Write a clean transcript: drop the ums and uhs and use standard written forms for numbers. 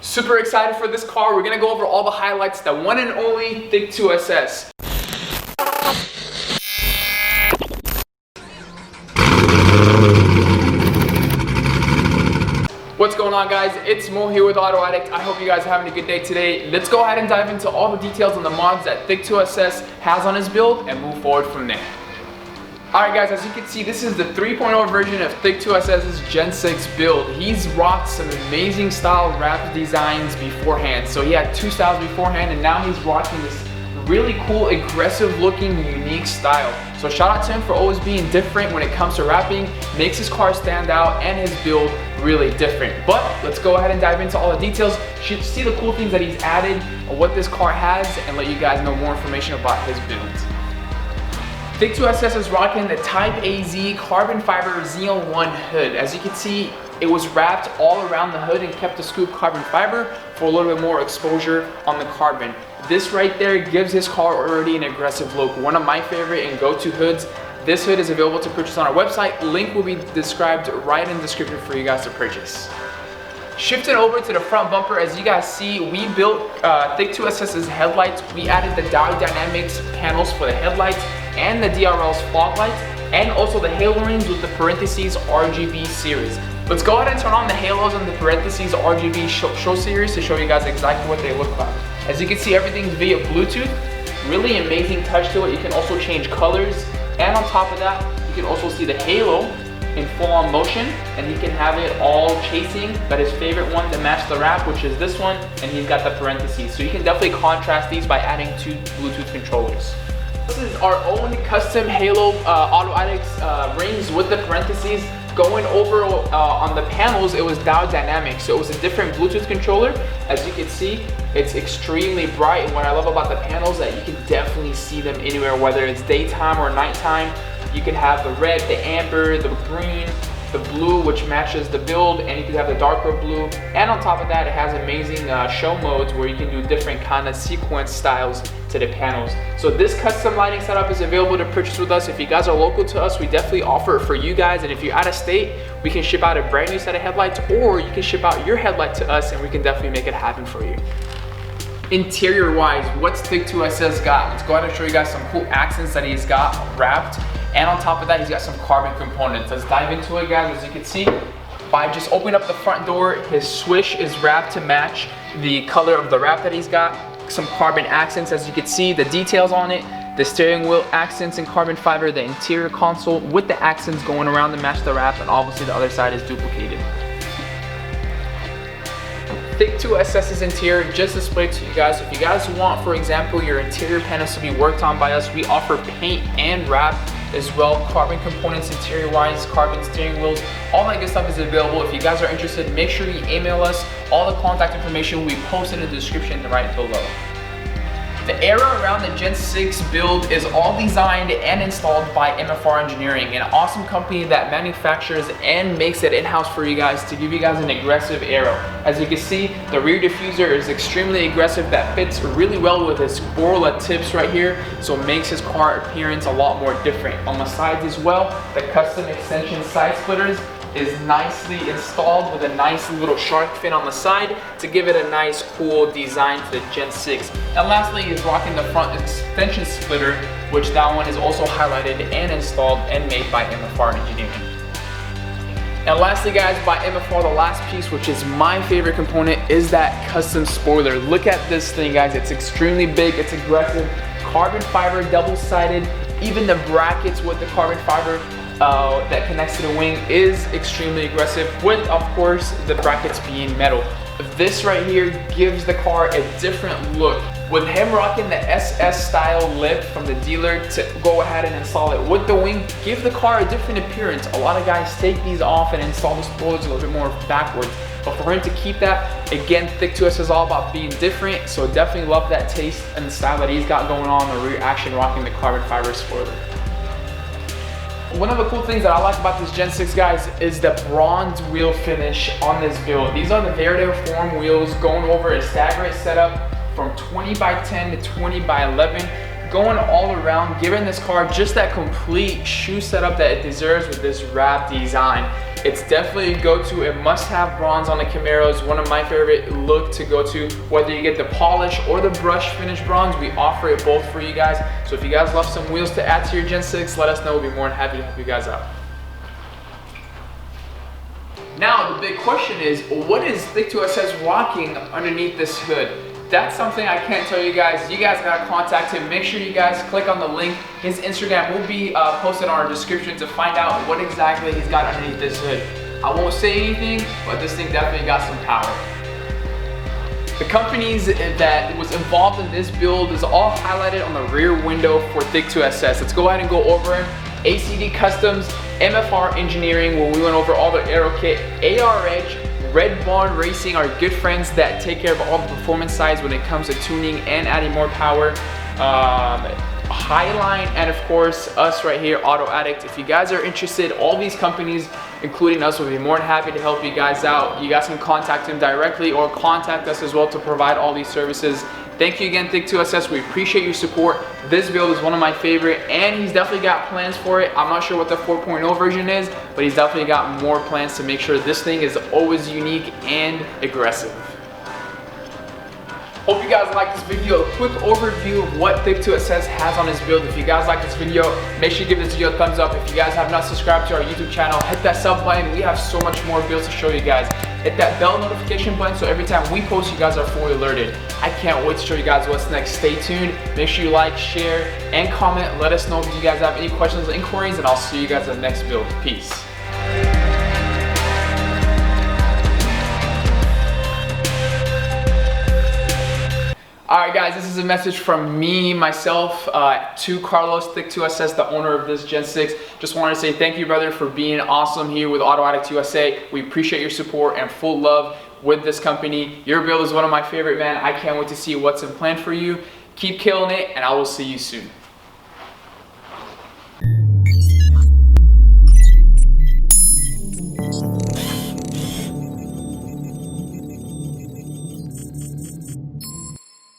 Super excited for this car. We're gonna go over all the highlights, the one and only Thicc2SS. What's going on, guys? It's Mo here with Auto Addict. I hope you guys are having a good day today. Let's go ahead and dive into all the details on the mods that Thicc2SS has on his build and move forward from there. Alright guys, as you can see, this is the 3.0 version of Thicc2SS's Gen 6 build. He's rocked some amazing style wrap designs beforehand. So he had two styles beforehand, and now he's rocking this really cool, aggressive looking, unique style. So shout out to him for always being different when it comes to wrapping. Makes his car stand out and his build really different. But let's go ahead and dive into all the details. See the cool things that he's added, what this car has, and let you guys know more information about his build. Thicc2SS is rocking the Type AZ carbon fiber Xeon 1 hood. As you can see, it was wrapped all around the hood and kept the scoop carbon fiber for a little bit more exposure on the carbon. This right there gives his car already an aggressive look. One of my favorite and go-to hoods. This hood is available to purchase on our website. Link will be described right in the description for you guys to purchase. Shifting over to the front bumper, as you guys see, we built Thicc2SS's headlights. We added the Dial Dynamics panels for the headlights and the DRL's fog lights, and also the halo rings with the parentheses RGB series. Let's go ahead and turn on the halos and the parentheses RGB show series to show you guys exactly what they look like. As you can see, everything's via Bluetooth. Really amazing touch to it. You can also change colors, and on top of that, you can also see the halo in full-on motion, and he can have it all chasing, but his favorite one to match the wrap, which is this one, and he's got the parentheses. So you can definitely contrast these by adding two Bluetooth controllers. This is our own custom Halo Auto Addicts rings with the parentheses. Going over on the panels, it was Dial Dynamics, so it was a different Bluetooth controller. As you can see, it's extremely bright, and what I love about the panels is that you can definitely see them anywhere, whether it's daytime or nighttime. You can have the red, the amber, the green, the blue, which matches the build, and you can have the darker blue. And on top of that, it has amazing show modes where you can do different kind of sequence styles to the panels. So this custom lighting setup is available to purchase with us. If you guys are local to us, we definitely offer it for you guys. And if you're out of state, we can ship out a brand new set of headlights, or you can ship out your headlight to us and we can definitely make it happen for you. Interior wise, what's Thicc2SS got? Let's go ahead and show you guys some cool accents that he's got wrapped. And on top of that, he's got some carbon components. Let's dive into it, guys. As you can see, by just opening up the front door, his swish is wrapped to match the color of the wrap that he's got. Some carbon accents, as you can see, the details on it. The steering wheel accents in carbon fiber, the interior console with the accents going around to match the wrap, and obviously the other side is duplicated. Thicc2SS's interior just displayed to you guys. If you guys want, for example, your interior panels to be worked on by us, we offer paint and wrap as well. Carbon components interior wise, carbon steering wheels, all that good stuff is available. If you guys are interested, make sure you email us. All the contact information we posted in the description right below. The era around the Gen 6 build is all designed and installed by MFR Engineering, an awesome company that manufactures and makes it in-house for you guys to give you guys an aggressive aero. As you can see, the rear diffuser is extremely aggressive. That fits really well with his Borla tips right here, so it makes his car appearance a lot more different. On the sides as well, the custom extension side splitters is nicely installed with a nice little shark fin on the side to give it a nice cool design to the Gen 6. And lastly, he's rocking the front extension splitter, which that one is also highlighted and installed and made by MFR Engineering. And lastly, guys, by MFR, the last piece, which is my favorite component, is that custom spoiler. Look at this thing, guys. It's extremely big, it's aggressive, carbon fiber, double-sided. Even the brackets with the carbon fiber that connects to the wing is extremely aggressive, with of course the brackets being metal. This right here gives the car a different look. With him rocking the SS style lip from the dealer to go ahead and install it with the wing, give the car a different appearance. A lot of guys take these off and install the spoilers a little bit more backwards. But for him to keep that, again, Thicc2SS is all about being different, so definitely love that taste and the style that he's got going on, the rear action rocking the carbon fiber spoiler. One of the cool things that I like about this Gen 6, guys, is the bronze wheel finish on this build. These are the Verde form wheels going over a staggered setup from 20 by 10 to 20 by 11, going all around, giving this car just that complete shoe setup that it deserves with this wrap design. It's definitely a go-to, a must-have bronze on the Camaros. One of my favorite look to go to, whether you get the polish or the brush finish bronze, we offer it both for you guys. So if you guys love some wheels to add to your Gen 6, let us know. We'll be more than happy to help you guys out. Now, the big question is, what is Thicc2SS rocking underneath this hood? That's something I can't tell you guys. You guys gotta contact him. Make sure you guys click on the link. His Instagram will be posted on our description to find out what exactly he's got underneath this hood. I won't say anything, but this thing definitely got some power. The companies that was involved in this build is all highlighted on the rear window for Thicc2SS. Let's go ahead and go over it. ACD Customs, MFR Engineering, where we went over all the aero kit, AR Edge, Red Barn Racing, our good friends that take care of all the performance sides when it comes to tuning and adding more power. Highline, and of course us right here, Auto Addict. If you guys are interested, all these companies, including us, will be more than happy to help you guys out. You guys can contact them directly or contact us as well to provide all these services. Thank you again, Thicc2SS. We appreciate your support. This build is one of my favorite, and he's definitely got plans for it. I'm not sure what the 4.0 version is, but he's definitely got more plans to make sure this thing is always unique and aggressive. Hope you guys like this video. A quick overview of what Thicc2SS has on his build. If you guys like this video, make sure you give this video a thumbs up. If you guys have not subscribed to our YouTube channel, hit that sub button. We have so much more builds to show you guys. Hit that bell notification button so every time we post, you guys are fully alerted. I can't wait to show you guys what's next. Stay tuned. Make sure you like, share, and comment. Let us know if you guys have any questions or inquiries, and I'll see you guys in the next build. Peace. Alright guys, this is a message from me, myself, to Carlos Thicc2SS, the owner of this Gen 6. Just wanted to say thank you, brother, for being awesome here with Addict USA. We appreciate your support and full love with this company. Your build is one of my favorite, man. I can't wait to see what's in plan for you. Keep killing it, and I will see you soon.